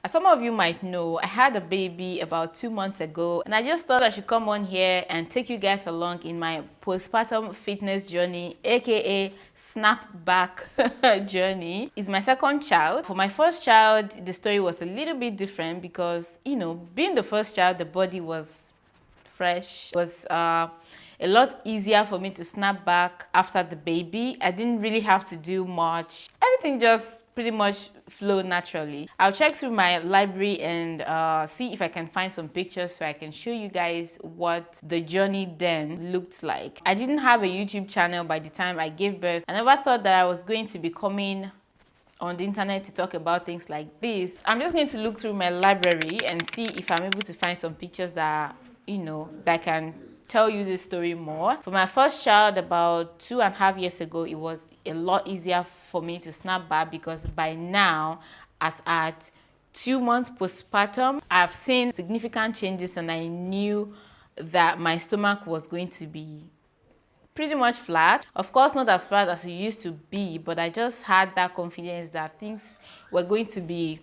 As some of you might know, I had a baby about 2 months ago, and I just thought I should come on here and take you guys along in my postpartum fitness journey, aka snapback journey. It's my second child. For my first child, the story was a little bit different because, being the first child, the body was fresh. It was a lot easier for me to snap back after the baby. I didn't really have to do much. Everything just pretty much flow naturally. I'll check through my library and see if I can find some pictures so I can show you guys what the journey then looked like. I didn't have a YouTube channel by the time I gave birth. I never thought that I was going to be coming on the internet to talk about things like this. I'm just going to look through my library and see if I'm able to find some pictures that, that can tell you this story more. For my first child about 2.5 years ago, it was a lot easier for me to snap back because by now, as at 2 months postpartum, I've seen significant changes and I knew that my stomach was going to be pretty much flat. Of course, not as flat as it used to be, but I just had that confidence that things were going to be,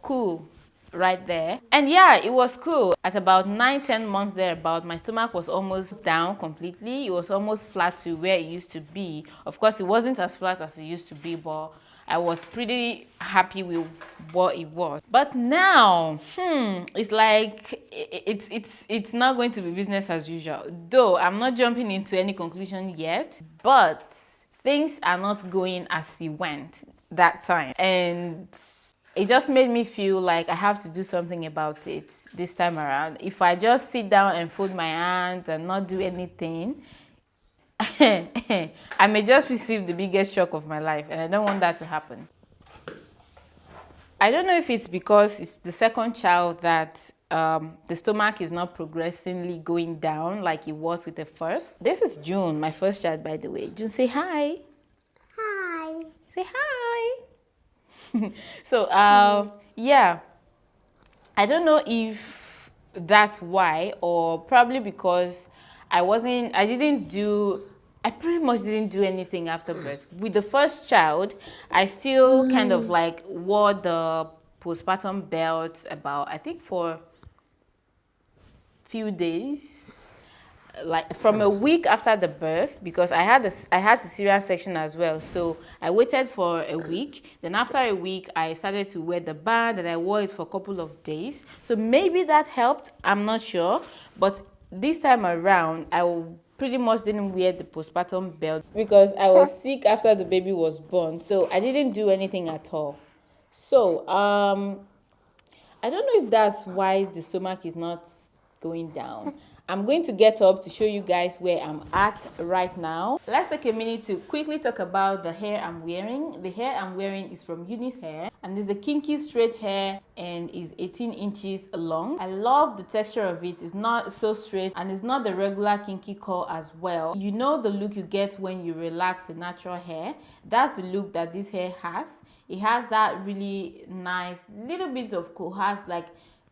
cool right there. And yeah, it was cool. At about 9-10 months thereabout, my stomach was almost down completely. It was almost flat to where it used to be. Of course, it wasn't as flat as it used to be, but I was pretty happy with what it was. But now, it's like it's not going to be business as usual. Though I'm not jumping into any conclusion yet, but things are not going as it went that time. And it just made me feel like I have to do something about it this time around. If I just sit down and fold my hands and not do anything, I may just receive the biggest shock of my life, and I don't want that to happen. I don't know if it's because it's the second child that the stomach is not progressively going down like it was with the first. This is June, my first child, by the way. June, say hi. Hi. Say hi. So, yeah, I don't know if that's why, or probably because I pretty much didn't do anything after birth. With the first child, I still kind of like wore the postpartum belt about, I think for a few days, like from a week after the birth, because I had a cesarean section as well. So I waited for a week. Then after a week, I started to wear the band and I wore it for a couple of days. So maybe that helped. I'm not sure. But this time around, I pretty much didn't wear the postpartum belt because I was sick after the baby was born. So I didn't do anything at all. So I don't know if that's why the stomach is not going down. I'm going to get up to show you guys where I'm at right now. Let's take a minute to quickly talk about the hair I'm wearing. The hair I'm wearing is from Unice hair, and it's the kinky straight hair and is 18 inches long. I love the texture of it. It's not so straight and it's not the regular kinky curl as well. You know the look you get when you relax the natural hair. That's the look that this hair has. It has that really nice little bit of coerce, like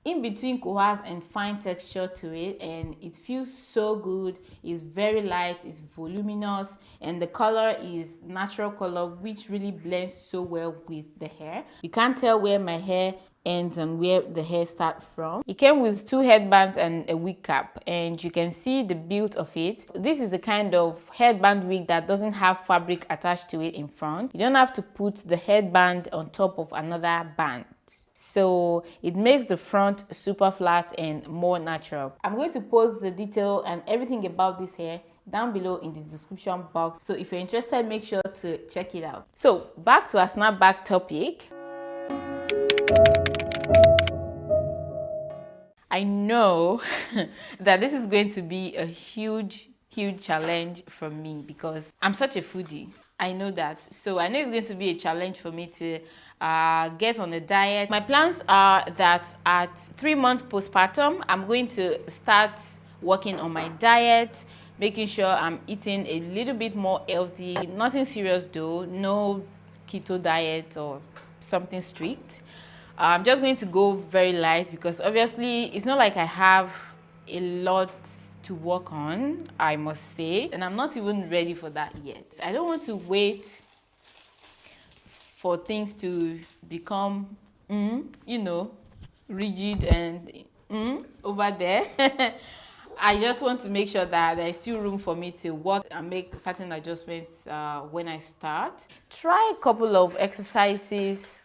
in between coerce and fine texture to it, and it feels so good. It's very light, it's voluminous, and the color is natural color, which really blends so well with the hair. You can't tell where my hair ends and where the hair starts from. It came with 2 headbands and a wig cap, and you can see the build of it. This is the kind of headband wig that doesn't have fabric attached to it in front. You don't have to put the headband on top of another band. So it makes the front super flat and more natural. I'm going to post the detail and everything about this hair down below in the description box. So if you're interested, make sure to check it out. So back to our snapback topic. I know that this is going to be a huge challenge for me because I'm such a foodie. I know that. So I know it's going to be a challenge for me to get on a diet. My plans are that at 3 months postpartum, I'm going to start working on my diet, making sure I'm eating a little bit more healthy. Nothing serious though, no keto diet or something strict. I'm just going to go very light because obviously it's not like I have a lot to work on, I must say, and I'm not even ready for that yet. I don't want to wait for things to become you know, rigid and over there. I just want to make sure that there is still room for me to work and make certain adjustments when I start. Try a couple of exercises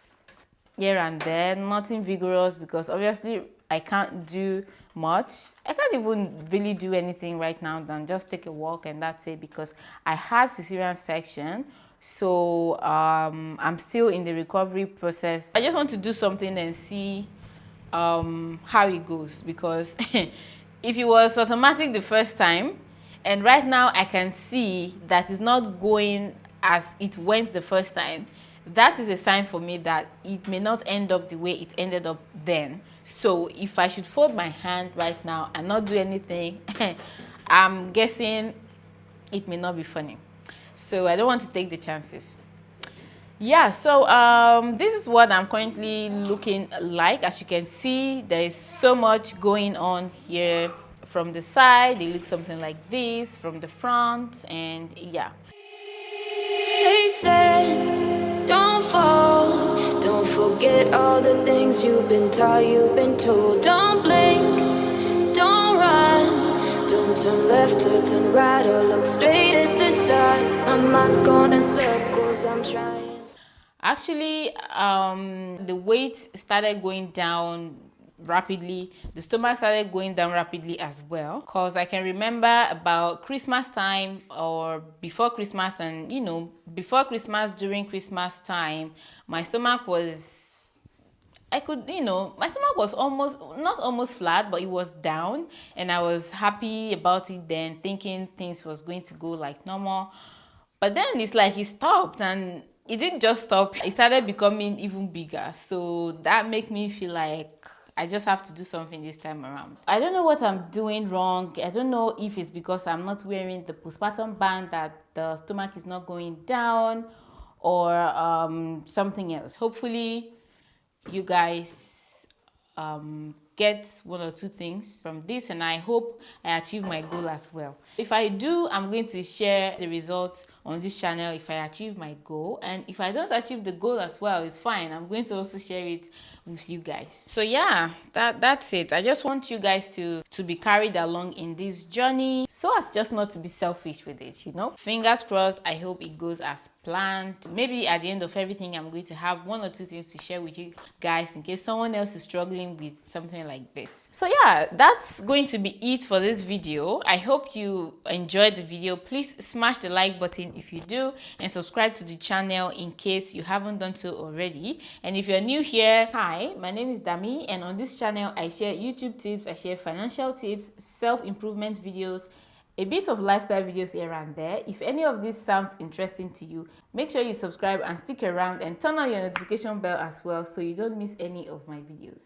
here and there, nothing vigorous, because obviously I can't do much. I can't even really do anything right now than just take a walk and that's it, because I had cesarean section. So I'm still in the recovery process. I just want to do something and see how it goes, because if it was automatic the first time and right now I can see that it's not going as it went the first time, that is a sign for me that it may not end up the way it ended up then. So if I should fold my hand right now and not do anything, I'm guessing it may not be funny. So I don't want to take the chances. Yeah, so this is what I'm currently looking like. As you can see, there is so much going on here. From the side, it looks something like this, from the front, and yeah. They said, don't fall, don't forget all the things you've been taught, you've been told. Don't blink, don't run, don't turn left or turn right or look straight at the sun. My mind's going in circles, I'm trying. Actually, the weight started going down rapidly. The stomach started going down rapidly as well, because I can remember about Christmas time or before Christmas, and you know, before Christmas, during Christmas time, my stomach was, I could, you know, my stomach was almost, not almost flat, but it was down, and I was happy about it then, thinking things was going to go like normal. But then it's like it stopped, and it didn't just stop, it started becoming even bigger. So that made me feel like I just have to do something this time around. I don't know what I'm doing wrong. I don't know if it's because I'm not wearing the postpartum band that the stomach is not going down, or something else. Hopefully you guys get one or two things from this, and I hope I achieve my goal as well. If I do, I'm going to share the results on this channel if I achieve my goal, and if I don't achieve the goal as well, it's fine. I'm going to also share it with you guys. So yeah, that's it. I just want you guys to be carried along in this journey, so as just not to be selfish with it, you know. Fingers crossed, I hope it goes as planned. Maybe at the end of everything, I'm going to have one or two things to share with you guys in case someone else is struggling with something like this. So yeah, that's going to be it for this video. I hope you enjoyed the video. Please smash the like button if you do, and subscribe to the channel in case you haven't done so already. And if you're new here, hi, my name is Dami, and on this channel I share YouTube tips, I share financial tips, self-improvement videos, a bit of lifestyle videos here and there. If any of this sounds interesting to you, make sure you subscribe and stick around and turn on your notification bell as well, so you don't miss any of my videos.